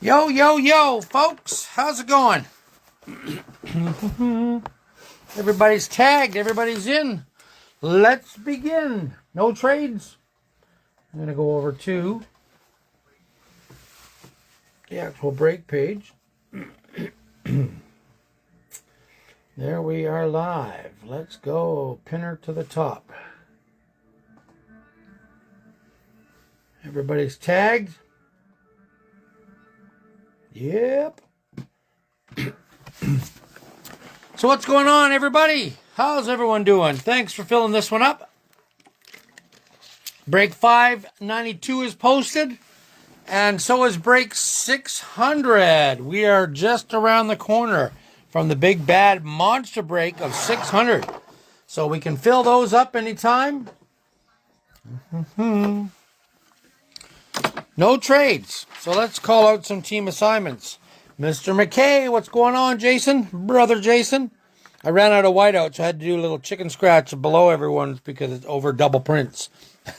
Yo, yo, yo, folks. How's it going? Everybody's tagged. Everybody's in. Let's begin. No trades. I'm going to go over to the actual break page. There we are live. Let's go. Pinner to the top. Everybody's tagged. Yep. So what's going on, everybody? How's everyone doing? Thanks for filling this one up. Break 592 is posted, and so is break 600. We are just around the corner from the big bad monster break of 600. So we can fill those up anytime. No trades. So let's call out some team assignments. Mr. McKay, what's going on, Jason? Brother Jason. I ran out of whiteout, so I had to do a little chicken scratch below everyone's because it's over double prints.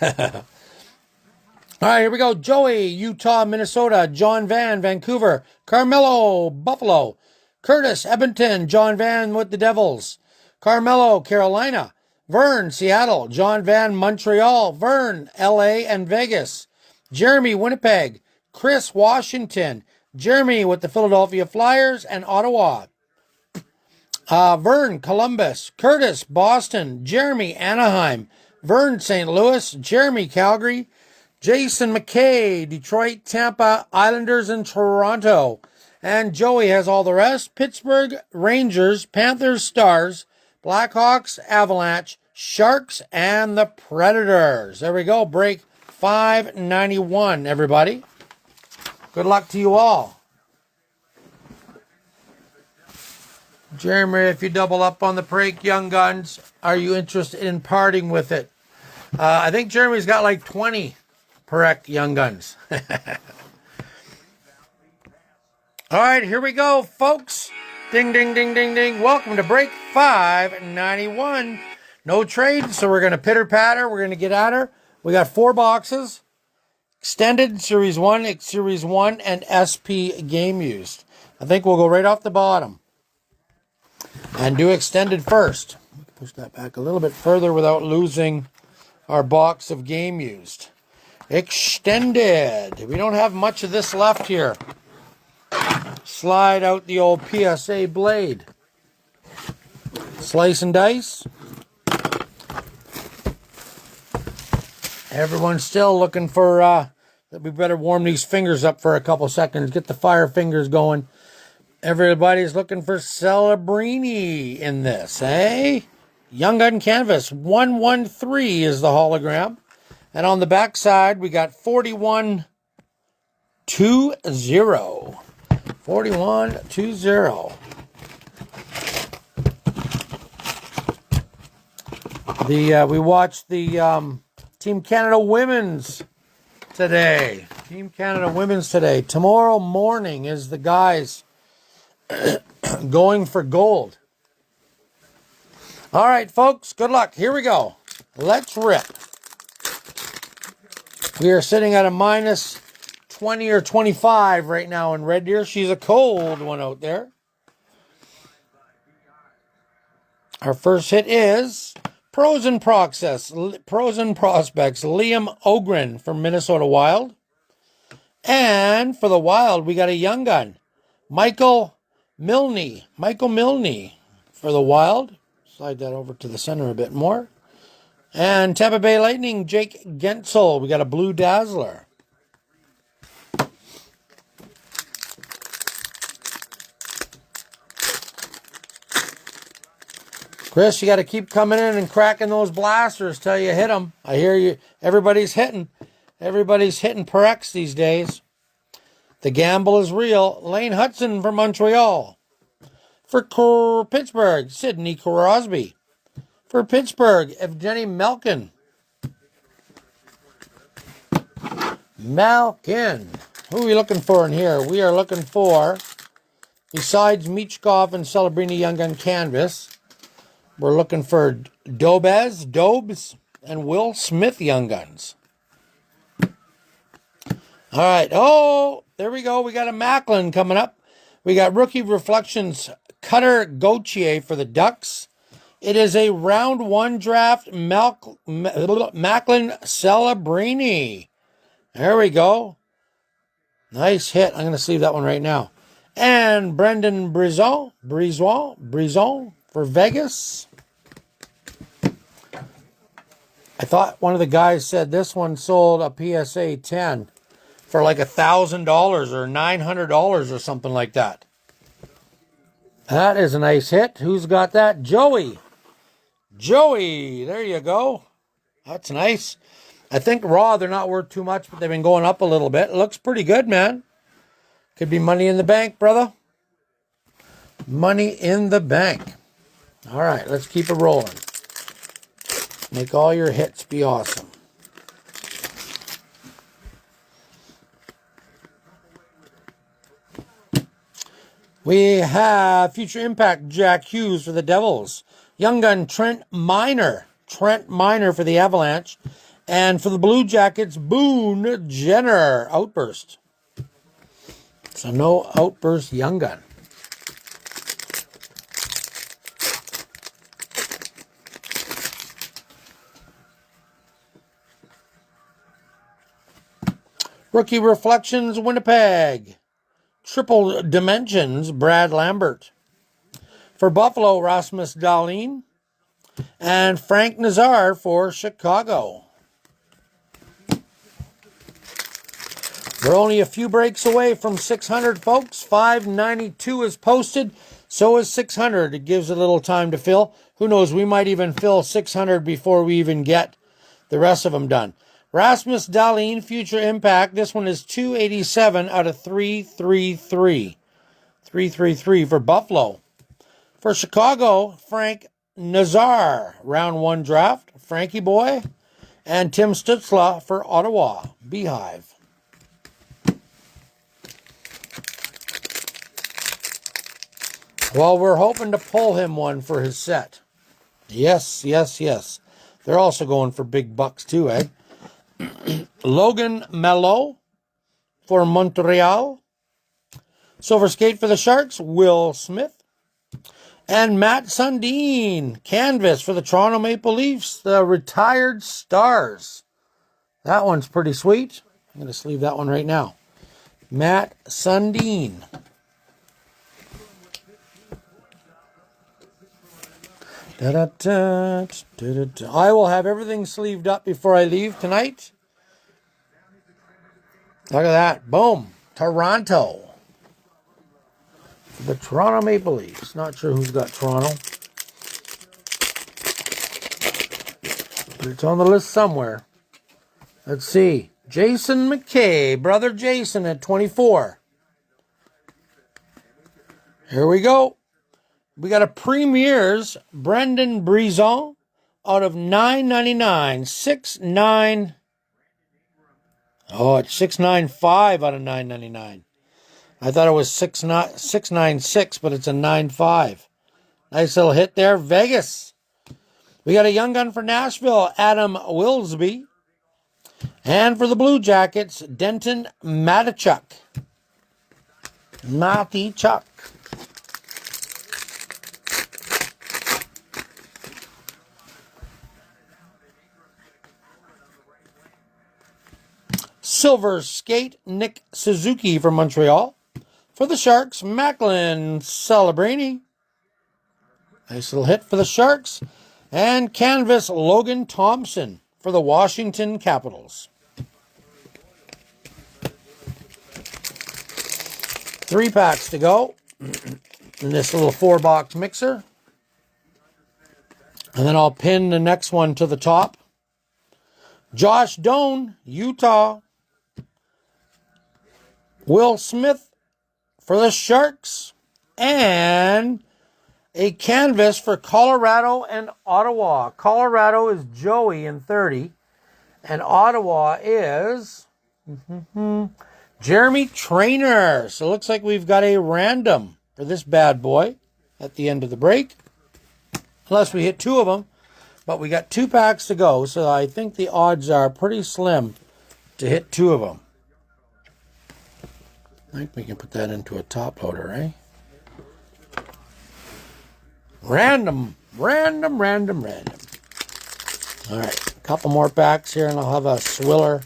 All right, here we go. Joey, Utah, Minnesota. John Van, Vancouver. Carmelo, Buffalo. Curtis, Edmonton. John Van with the Devils. Carmelo, Carolina. Vern, Seattle. John Van, Montreal. Vern, LA and Vegas. Jeremy, Winnipeg. Chris, Washington. Jeremy with the Philadelphia Flyers and Ottawa. Vern, Columbus. Curtis, Boston. Jeremy, Anaheim. Vern, St. Louis. Jeremy, Calgary. Jason McKay, Detroit, Tampa, Islanders, and Toronto. And Joey has all the rest. Pittsburgh, Rangers, Panthers, Stars, Blackhawks, Avalanche, Sharks, and the Predators. There we go. Break 591, everybody. Good luck to you all. Jeremy, if you double up on the break, Young Guns, are you interested in parting with it? I think Jeremy's got like 20 Perec Young Guns. All right, here we go, folks. Ding, ding, ding, ding, ding. Welcome to break 591. No trades, so we're going to pitter-patter. We're going to get at her. We got 4 boxes. Extended, Series 1, Series 1, and SP Game Used. I think we'll go right off the bottom and do extended first. Push that back a little bit further without losing our box of Game Used. Extended. We don't have much of this left here. Slide out the old PSA blade. Slice and dice. Everyone's still looking for, we better warm these fingers up for a couple seconds. Get the fire fingers going. Everybody's looking for Celebrini in this, eh? Young Gun Canvas, 113 is the hologram. And on the back side, we got 4120. 4120. We watched the Team Canada Women's today. Team Canada Women's today. Tomorrow morning is the guys going for gold. All right, folks, good luck. Here we go. Let's rip. We are sitting at a minus 20 or 25 right now in Red Deer. She's a cold one out there. Our first hit is Pros and Prospects, Liam Ogren from Minnesota Wild. And for the Wild, we got a young gun, Michael Milne for the Wild. Slide that over to the center a bit more. And Tampa Bay Lightning, Jake Gensel. We got a Blue Dazzler. Chris, you got to keep coming in and cracking those blasters till you hit them. I hear you. Everybody's hitting. Everybody's hitting Perex these days. The gamble is real. Lane Hudson from Montreal. For Pittsburgh, Sidney Crosby. For Pittsburgh, Evgeny Malkin. Who are we looking for in here? We are looking for, besides Michkov and Celebrini Young Gun Canvas, we're looking for Dobes, and Will Smith Young Guns. All right. Oh, there we go. We got a Macklin coming up. We got Rookie Reflections Cutter Gauthier for the Ducks. It is a round one draft Macklin Celebrini. There we go. Nice hit. I'm going to sleeve that one right now. And Brendan Brisson for Vegas. I thought one of the guys said this one sold a PSA 10 for like $1,000 or $900 or something like that. That is a nice hit. Who's got that? Joey. Joey, there you go. That's nice. I think raw, they're not worth too much, but they've been going up a little bit. It looks pretty good, man. Could be money in the bank, brother. Money in the bank. All right, let's keep it rolling. Make all your hits be awesome. We have Future Impact Jack Hughes for the Devils. Young Gun Trent Miner for the Avalanche. And for the Blue Jackets, Boone Jenner Outburst. So no Outburst Young Gun. Rookie Reflections Winnipeg. Triple Dimensions Brad Lambert. For Buffalo, Rasmus Dahlin. And Frank Nazar for Chicago. We're only a few breaks away from 600, folks. 592 is posted. So is 600. It gives a little time to fill. Who knows? We might even fill 600 before we even get the rest of them done. Rasmus Dahlin, Future Impact. This one is 287 out of 333. 333 for Buffalo. For Chicago, Frank Nazar, round one draft. Frankie Boy. And Tim Stützle for Ottawa, Beehive. Well, we're hoping to pull him one for his set. Yes, yes, yes. They're also going for big bucks too, eh? Logan Mello for Montreal. Silver Skate for the Sharks, Will Smith. And Matt Sundin, Canvas for the Toronto Maple Leafs, the Retired Stars. That one's pretty sweet. I'm going to sleeve that one right now. Matt Sundin. I will have everything sleeved up before I leave tonight. Look at that. Boom. Toronto. The Toronto Maple Leafs. Not sure who's got Toronto. But it's on the list somewhere. Let's see. Jason McKay. Brother Jason at 24. Here we go. We got a Premier's Brendan Brisson out of $9.99. 6.9. Oh, it's 6.95 out of $9.99. I thought it was 6.96, but it's a 9.5. Nice little hit there. Vegas. We got a Young Gun for Nashville, Adam Wilsby. And for the Blue Jackets, Denton Matichuk. Matichuk. Silver Skate, Nick Suzuki for Montreal. For the Sharks, Macklin Celebrini. Nice little hit for the Sharks. And Canvas, Logan Thompson for the Washington Capitals. 3 packs to go in this little 4-box mixer. And then I'll pin the next one to the top. Josh Doan, Utah. Will Smith for the Sharks. And a canvas for Colorado and Ottawa. Colorado is Joey in 30. And Ottawa is Jeremy Trainer. So it looks like we've got a random for this bad boy at the end of the break. Unless we hit 2 of them. But we got 2 packs to go. So I think the odds are pretty slim to hit 2 of them. I think we can put that into a top loader, eh? Random. All right, a couple more packs here, and I'll have a swiller.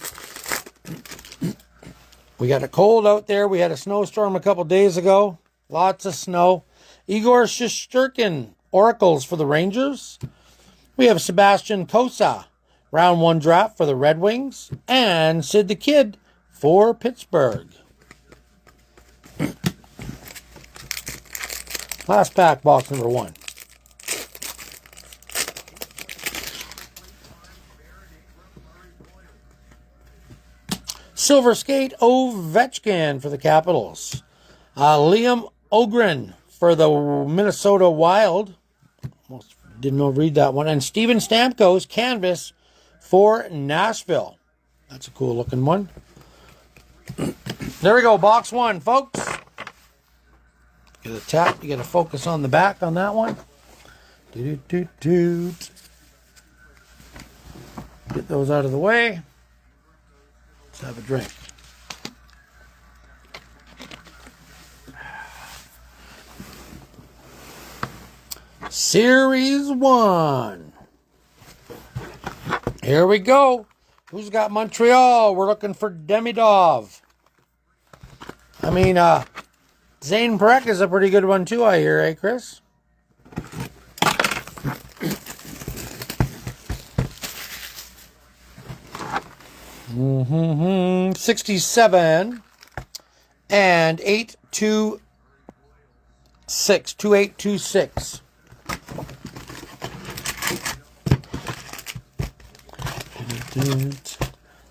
We got a cold out there. We had a snowstorm a couple days ago. Lots of snow. Igor Shesterkin, Oracles for the Rangers. We have Sebastian Cosa, round 1 draft for the Red Wings. And Sid the Kid for Pittsburgh. Last pack, box number 1. Silver Skate Ovechkin for the Capitals. Liam Ogren for the Minnesota Wild. Almost didn't read that one. And Steven Stamkos Canvas for Nashville. That's a cool looking one. There we go, box 1, folks. Get a tap. You got to focus on the back on that one. Doot. Get those out of the way. Let's have a drink. Series 1. Here we go. Who's got Montreal? We're looking for Demidov. I mean, Zane Parekh is a pretty good one too, I hear, eh, Chris? Mm-hmm. 67 and 826. 2826.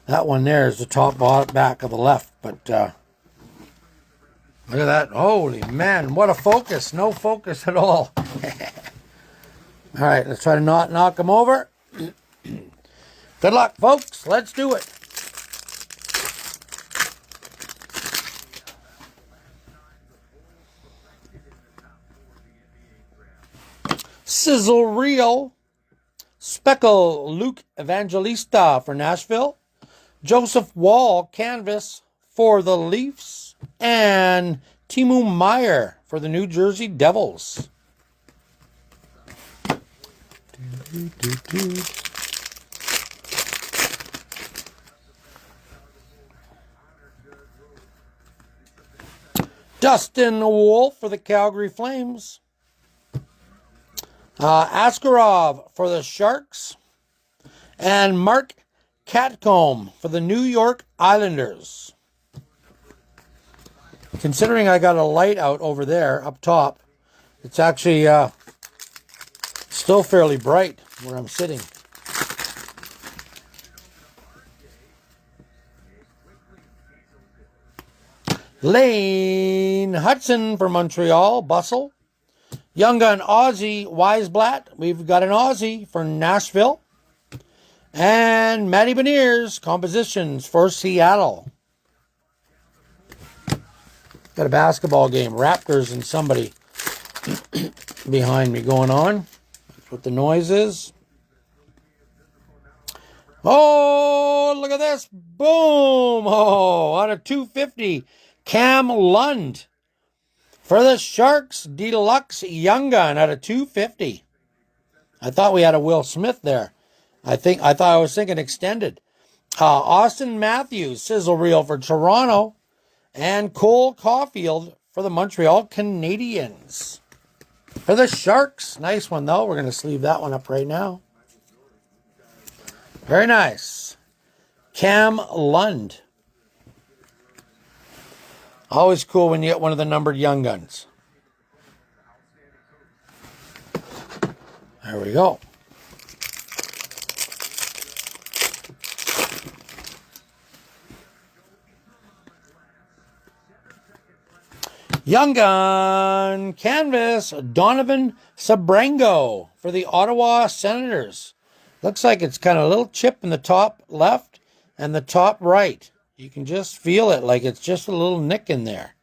That one there is the top back of the left, but look at that. Holy man, what a focus. No focus at all. All right, let's try to not knock them over. Good luck, folks. Let's do it. Sizzle Reel. Speckle Luke Evangelista for Nashville. Joseph Wall Canvas for the Leafs. And Timo Meier for the New Jersey Devils. Dustin Wolf for the Calgary Flames. Askarov for the Sharks. And Mark Catcomb for the New York Islanders. Considering I got a light out over there up top, it's actually still fairly bright where I'm sitting. Lane Hudson for Montreal, Bustle. Young Gun Aussie Weisblatt. We've got an Aussie for Nashville. And Matty Beniers, Compositions for Seattle. Got a basketball game. Raptors and somebody behind me going on. That's what the noise is. Oh, look at this. Boom. Oh, out of 250. Cam Lund. For the Sharks, Deluxe Young Gun out of 250. I thought we had a Will Smith there. I was thinking extended. Austin Matthews, Sizzle Reel for Toronto. And Cole Caulfield for the Montreal Canadiens. For the Sharks, nice one though. We're going to sleeve that one up right now. Very nice. Cam Lund. Always cool when you get one of the numbered Young Guns. There we go. Young Gun Canvas, Donovan Sabrango for the Ottawa Senators. Looks like it's kind of a little chip in the top left and the top right. You can just feel it like it's just a little nick in there.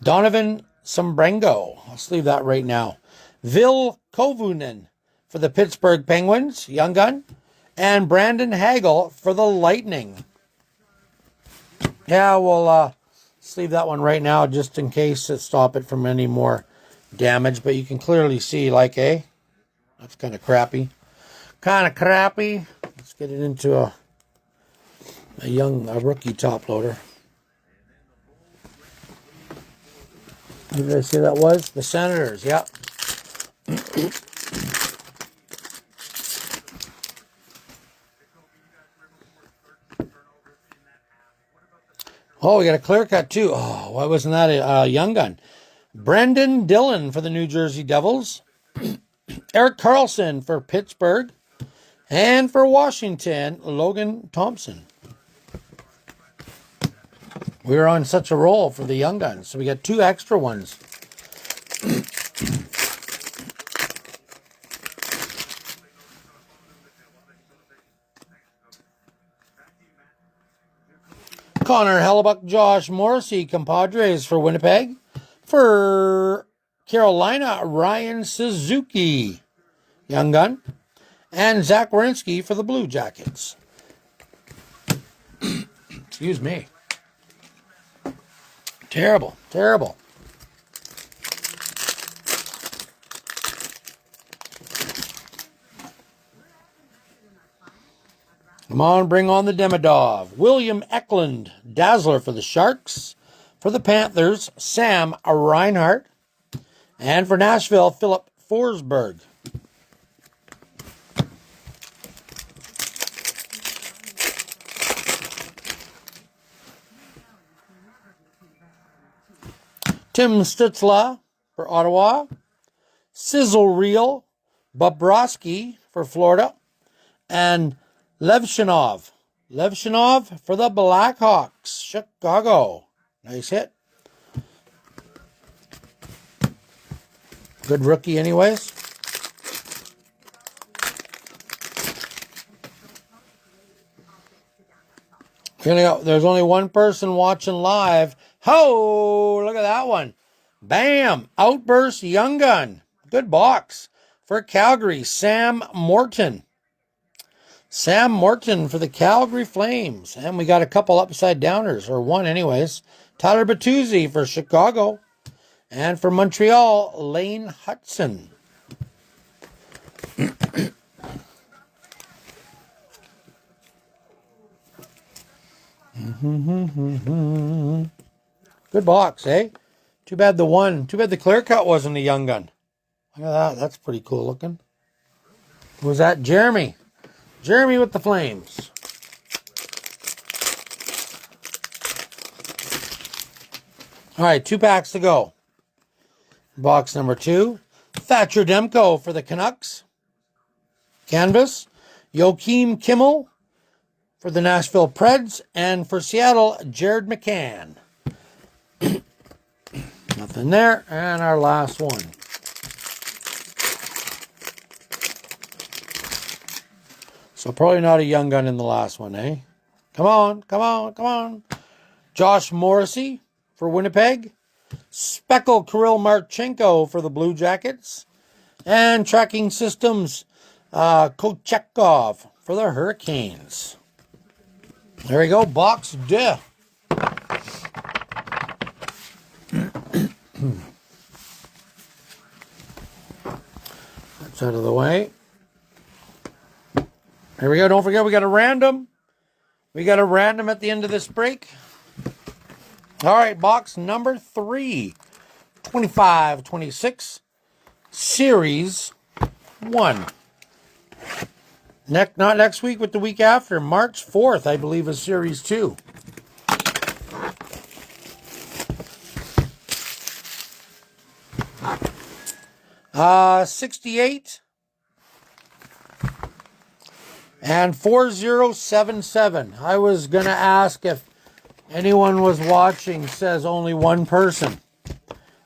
Donovan Sabrango. I'll sleeve that right now. Vil Kovunen for the Pittsburgh Penguins, Young Gun. And Brandon Hagel for the Lightning. Yeah, well, Let's leave that one right now just in case to stop it from any more damage. But you can clearly see, like, that's kind of crappy. Kind of crappy. Let's get it into a rookie top loader. Who did I say that was? The Senators, yeah. Oh, we got a clear cut too. Oh, why wasn't that a young gun? Brendan Dillon for the New Jersey Devils. Erik Karlsson for Pittsburgh. And for Washington, Logan Thompson. We were on such a roll for the young guns, so we got 2 extra ones. Connor Hellebuyck, Josh Morrissey, compadres for Winnipeg. For Carolina, Ryan Suzuki, young gun. And Zach Werenski for the Blue Jackets. Excuse me. Terrible, terrible. Come on, bring on the Demidov. William Eklund, Dazzler for the Sharks. For the Panthers, Sam Reinhart. And for Nashville, Philip Forsberg. Tim Stützle for Ottawa. Sizzle Reel, Bobrovsky for Florida. And Levshinov for the Blackhawks, Chicago. Nice hit. Good rookie anyways. There's only one person watching live. Ho! Look at that one. Bam! Outburst Young Gun. Good box. For Calgary, Sam Morton. Sam Morton for the Calgary Flames. And we got a couple upside downers, or one anyways. Tyler Bertuzzi for Chicago. And for Montreal, Lane Hudson. Good box, eh? Too bad the clear cut wasn't a young gun. Look at that. That's pretty cool looking. Who was that? Jeremy. Jeremy with the Flames. All right, 2 packs to go. Box number 2. Thatcher Demko for the Canucks. Canvas. Joakim Kimmel for the Nashville Preds. And for Seattle, Jared McCann. Nothing there. And our last one. So probably not a young gun in the last one, eh? Come on, come on, come on. Josh Morrissey for Winnipeg. Speckle Kirill Marchenko for the Blue Jackets. And Tracking Systems, Kochekov for the Hurricanes. There we go, box 2. That's out of the way. Here we go. Don't forget, we got a random. We got a random at the end of this break. All right, box number 3. 25-26. Series 1. Not next week, but the week after. March 4th, I believe, is Series 2. Uh, 68. And 4077. I was going to ask if anyone was watching. Says only one person.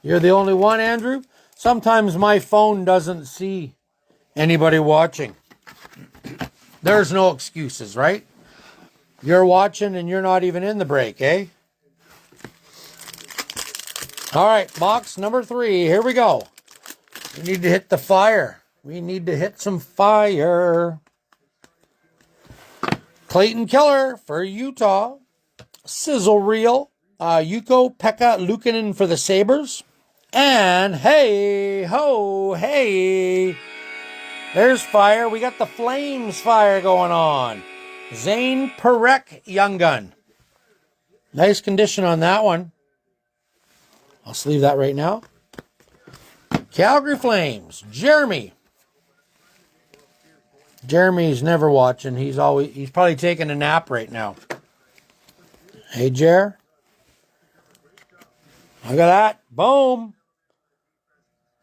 You're the only one, Andrew? Sometimes my phone doesn't see anybody watching. There's no excuses, right? You're watching and you're not even in the break, eh? All right, box number 3. Here we go. We need to hit the fire. We need to hit some fire. Clayton Keller for Utah. Sizzle Reel, Yuko Pekka Luukkonen for the Sabres. And hey, ho, hey, there's fire. We got the Flames fire going on. Zane Parekh, young gun. Nice condition on that one. I'll sleeve that right now. Calgary Flames, Jeremy. Jeremy's never watching. He's probably taking a nap right now. Hey, Jer. Look at that. Boom.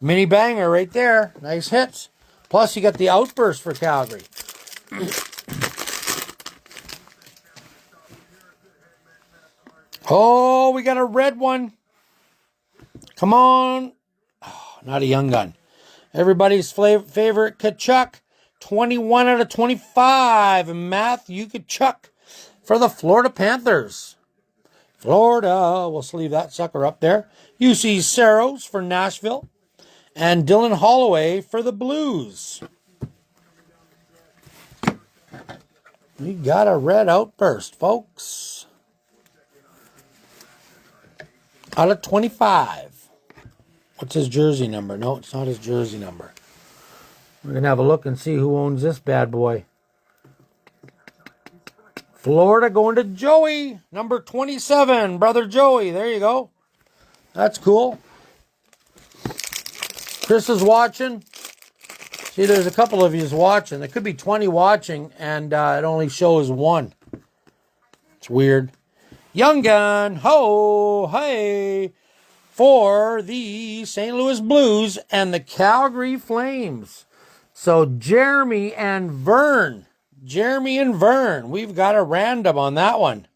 Mini banger right there. Nice hits. Plus, you got the outburst for Calgary. Oh, we got a red one. Come on. Oh, not a young gun. Everybody's favorite Tkachuk. 21 out of 25. Matthew Tkachuk for the Florida Panthers. Florida. We'll sleeve that sucker up there. UC Saros for Nashville. And Dylan Holloway for the Blues. We got a red outburst, folks. Out of 25. What's his jersey number? No, it's not his jersey number. We're going to have a look and see who owns this bad boy. Florida going to Joey. Number 27. Brother Joey. There you go. That's cool. Chris is watching. See, there's a couple of yous watching. There could be 20 watching, and it only shows one. It's weird. Young gun, ho, hey, for the St. Louis Blues and the Calgary Flames. So Jeremy and Vern. We've got a random on that one.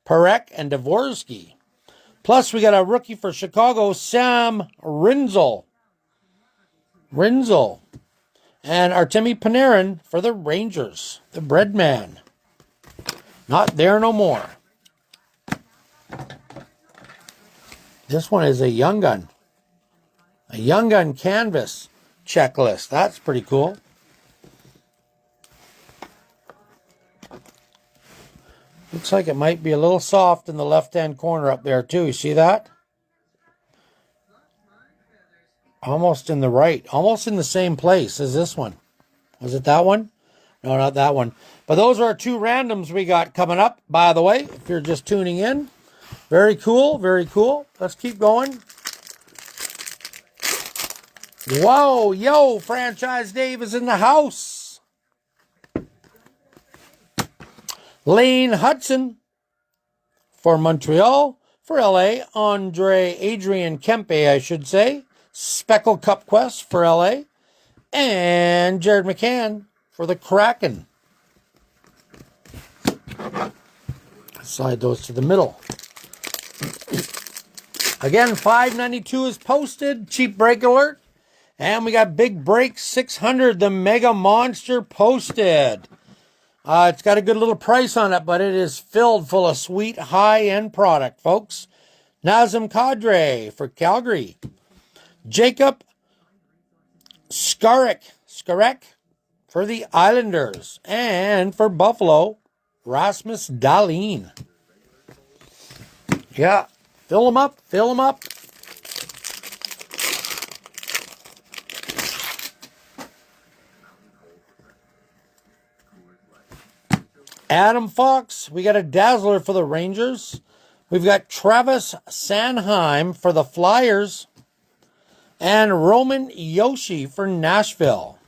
Parekh and Dvorsky. Plus, we got a rookie for Chicago, Sam Rinzel. And Artemi Panarin for the Rangers. The bread man. Not there no more. This one is a young gun. A young gun canvas checklist. That's pretty cool. Looks like it might be a little soft in the left-hand corner up there too. You see that? Almost in the right. Almost in the same place as this one. Was it that one? No, not that one. But those are our two randoms we got coming up, by the way, if you're just tuning in. Very cool, very cool. Let's keep going. Whoa, yo, Franchise Dave is in the house. Lane Hudson for Montreal. For LA, Adrian Kempe, I should say. Speckle Cup Quest for LA. And Jared McCann for the Kraken. Slide those to the middle. Again, $5.92 is posted. Cheap break alert. And we got Big Break 600, the Mega Monster posted. It's got a good little price on it, but it is filled full of sweet high-end product, folks. Nazem Kadri for Calgary. Jacob Skarek for the Islanders. And for Buffalo, Rasmus Dahlin. Yeah, fill them up. Adam Fox, we got a Dazzler for the Rangers. We've got Travis Sanheim for the Flyers. And Roman Yoshi for Nashville.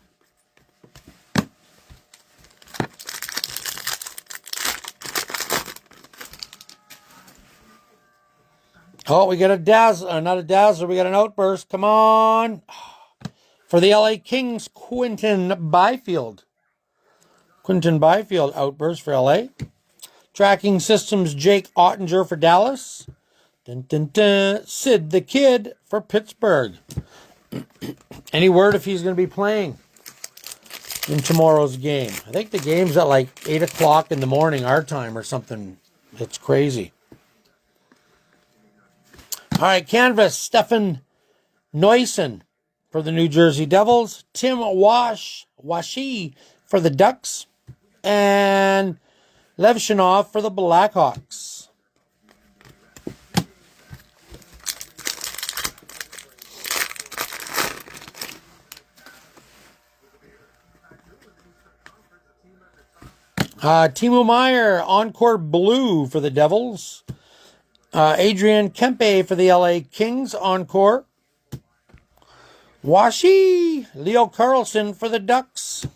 Oh, we got a Dazzler, not a Dazzler, we got an Outburst. Come on. For the LA Kings, Quinton Byfield. Outburst for LA. Tracking Systems, Jake Ottinger for Dallas. Sid the Kid for Pittsburgh. Any word if he's going to be playing in tomorrow's game? I think the game's at like 8 o'clock in the morning, our time or something. It's crazy. All right, canvas, Stefan Noyson for the New Jersey Devils. Tim Washi for the Ducks. And Levshinov for the Blackhawks. Timo Meyer, Encore Blue for the Devils. Adrian Kempe for the LA Kings, Encore. Washi, Leo Carlson for the Ducks.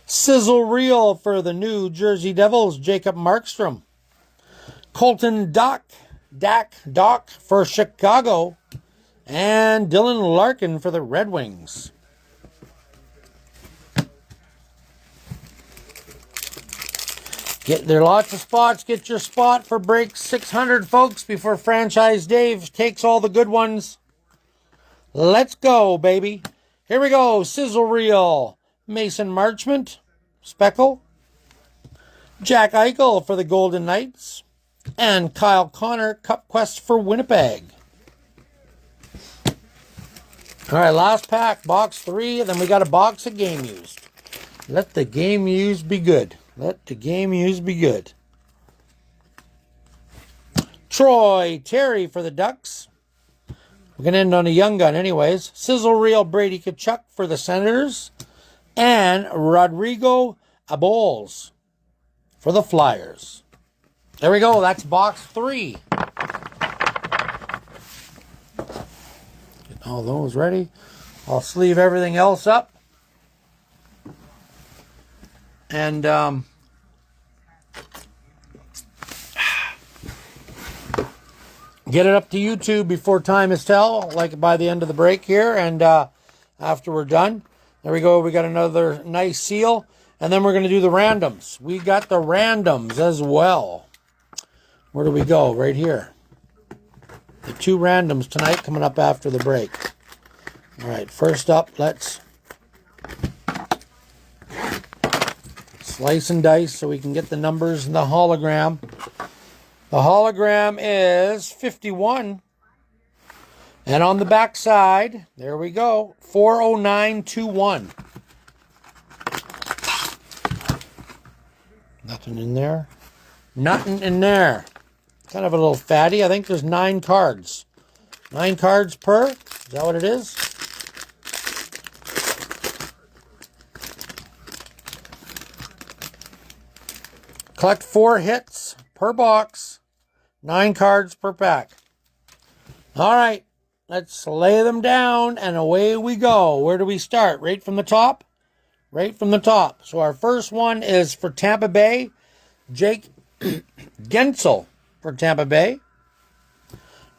Sizzle Reel for the New Jersey Devils, Jacob Markstrom. Colton Doc for Chicago. And Dylan Larkin for the Red Wings. There are lots of spots. Get your spot for break 600, folks, before Franchise Dave takes all the good ones. Let's go, baby. Here we go. Sizzle Reel. Mason Marchment, Speckle. Jack Eichel for the Golden Knights. And Kyle Connor, Cup Quest for Winnipeg. All right, last pack, box 3, and then we got a box of game used. Let the game used be good. Let the game used be good. Troy Terry for the Ducks. We're going to end on a young gun anyways. Sizzle Reel Brady Tkachuk for the Senators. And Rodrigo Abols for the Flyers. There we go. That's box 3. Get all those ready. I'll sleeve everything else up. And get it up to YouTube before time is tell, like by the end of the break here. And after we're done, there we go. We got another nice seal. And then we're going to do the randoms. We got the randoms as well. Where do we go? Right here. The 2 randoms tonight coming up after the break. All right, first up, let's slice and dice so we can get the numbers in the hologram. The hologram is 51. And on the back side, there we go, 40921. Nothing in there. Nothing in there. Kind of a little fatty. I think there's 9 cards. 9 cards per. Is that what it is? Collect 4 hits per box. 9 cards per pack. All right. Let's lay them down and away we go. Where do we start? Right from the top? Right from the top. So our first one is for Tampa Bay. Jake Gensel for Tampa Bay.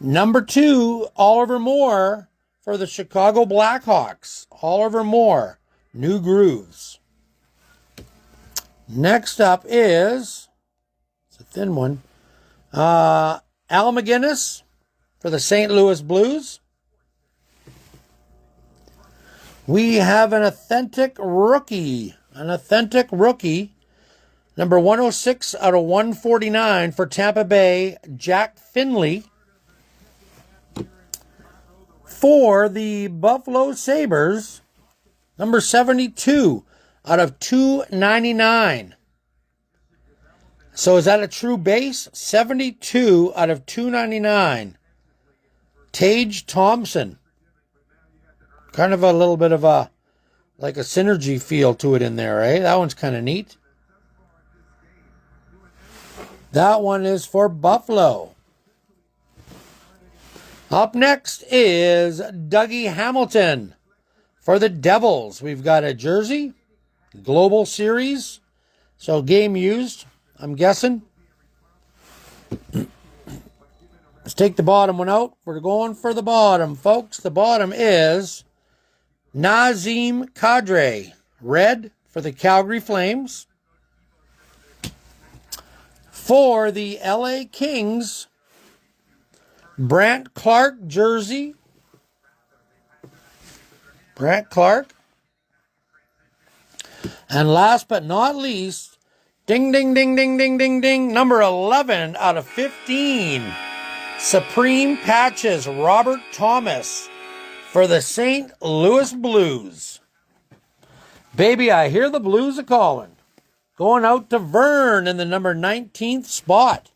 Number 2, Oliver Moore for the Chicago Blackhawks. Oliver Moore, New Grooves. Next up is, it's a thin one, Al McGinnis for the St. Louis Blues. We have an authentic rookie. Number 106 out of 149 for Tampa Bay, Jack Finley. For the Buffalo Sabres, number 72 out of 299. So is that a true base? 72 out of 299. Tage Thompson. Kind of a little bit of a, like a synergy feel to it in there, eh? That one's kind of neat. That one is for Buffalo. Up next is Dougie Hamilton for the Devils. We've got a jersey, Global Series, so game used, I'm guessing. Let's take the bottom one out. We're going for the bottom, folks. The bottom is Nazem Kadri, red for the Calgary Flames. For the LA Kings, Brant Clark jersey. Brant Clark. And last but not least, ding, ding, ding, ding, ding, ding, ding, number 11 out of 15. Supreme Patches, Robert Thomas for the St. Louis Blues. Baby, I hear the Blues a calling. Going out to Vern in the number 19th spot.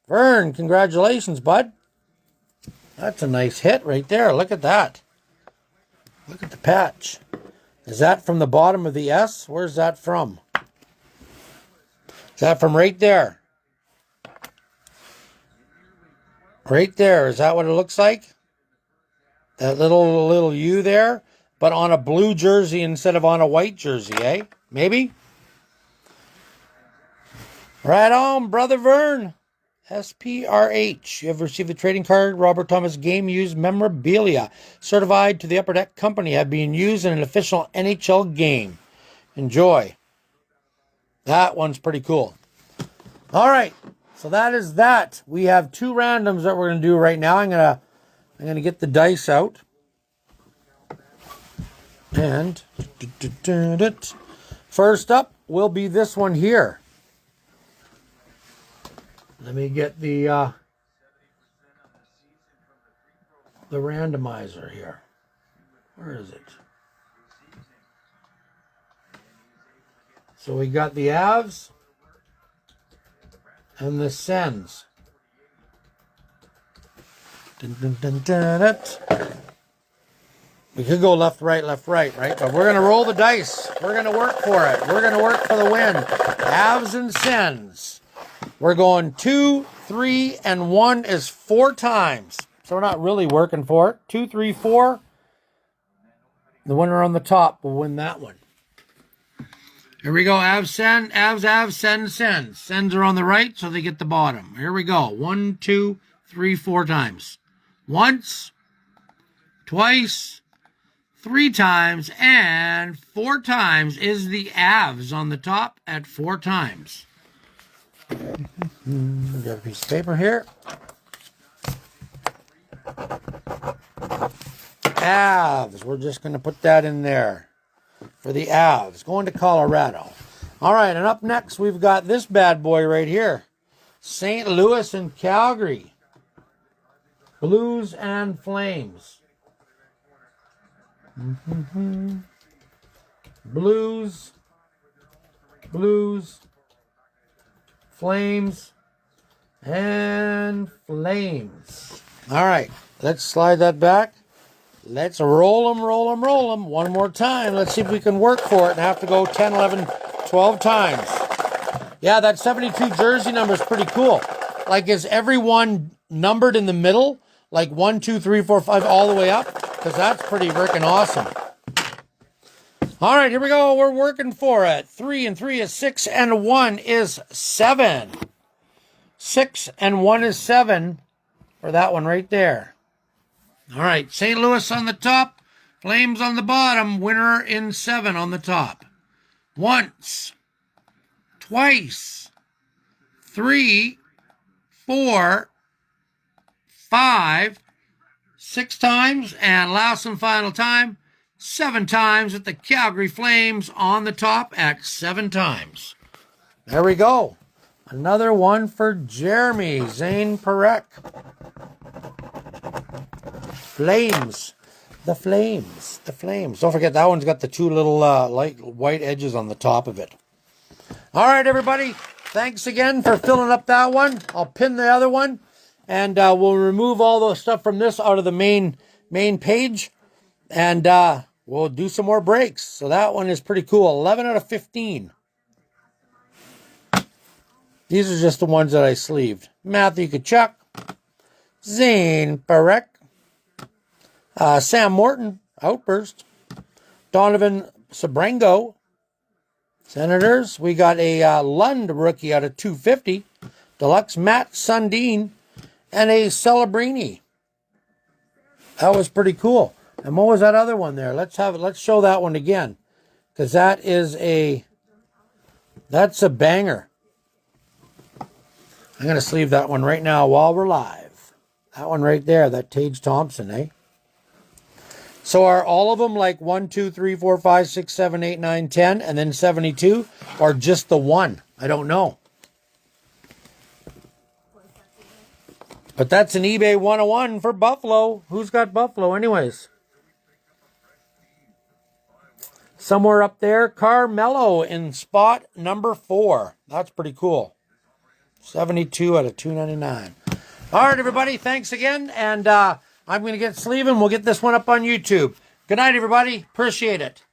Vern, congratulations, bud. That's a nice hit right there. Look at that. Look at the patch. Is that from the bottom of the S? Where's that from? Is that from right there? Right there. Is that what it looks like? That little U there? But on a blue jersey instead of on a white jersey, eh? Maybe? Right on, Brother Vern. SPRH. You have received a trading card. Robert Thomas game used memorabilia. Certified to the Upper Deck Company. Have been used in an official NHL game. Enjoy. That one's pretty cool. All right. So that is that. We have 2 randoms that we're going to do right now. I'm going to get the dice out. And first up will be this one here. Let me get the randomizer here. Where is it? So we got the Avs and the Sens. Dun, dun, dun, dun, dun. We could go left, right, right? But we're going to roll the dice. We're going to work for it. We're going to work for the win. Avs and Sens. We're going 2, 3, and 1 is 4 times. So we're not really working for it. 2, 3, 4. The winner on the top will win that one. Here we go. Avs, Sens, Avs, Sens, Sens. Sens are on the right, so they get the bottom. Here we go. 1, 2, 3, 4 times. Once, twice, 3 times, and 4 times is the Avs on the top at 4 times. We got a piece of paper here. Avs. We're just going to put that in there for the Avs. Going to Colorado. All right, and up next we've got this bad boy right here. St. Louis and Calgary. Blues and Flames. Blues. Flames. And Flames. All right, let's slide that back. Let's roll them. One more time. Let's see if we can work for it and have to go 10, 11, 12 times. Yeah, that 72 jersey number is pretty cool. Like, is everyone numbered in the middle? Like 1, 2, 3, 4, 5, all the way up? Because that's pretty freaking awesome. All right, here we go. We're working for it. 3 and 3 is 6, and 1 is 7. 6 and 1 is 7 for that one right there. All right, St. Louis on the top, Flames on the bottom, winner in 7 on the top. Once, twice, 3, 4, 5, 6 times, and last and final time, 7 times with the Calgary Flames on the top at 7 times. There we go. Another one for Jeremy Zane Perek. Flames. The Flames. Don't forget that one's got the 2 little light white edges on the top of it. All right, everybody. Thanks again for filling up that one. I'll pin the other one. And we'll remove all the stuff from this out of the main page. And we'll do some more breaks. So that one is pretty cool. 11 out of 15. These are just the ones that I sleeved. Matthew Tkachuk. Zane Perek. Sam Morton, Outburst. Donovan Sebrango. Senators. We got a Lund rookie out of 250. Deluxe Matt Sundin. And a Celebrini. That was pretty cool. And what was that other one there? Let's show that one again. Because that's a banger. I'm going to sleeve that one right now while we're live. That one right there, that Tage Thompson, eh? So are all of them like 1, 2, 3, 4, 5, 6, 7, 8, 9, 10, and then 72? Or just the one? I don't know. But that's an eBay 101 for Buffalo. Who's got Buffalo anyways? Somewhere up there, Carmelo in spot number 4. That's pretty cool. 72 out of 299. All right, everybody. Thanks again. And I'm going to get sleeving. We'll get this one up on YouTube. Good night, everybody. Appreciate it.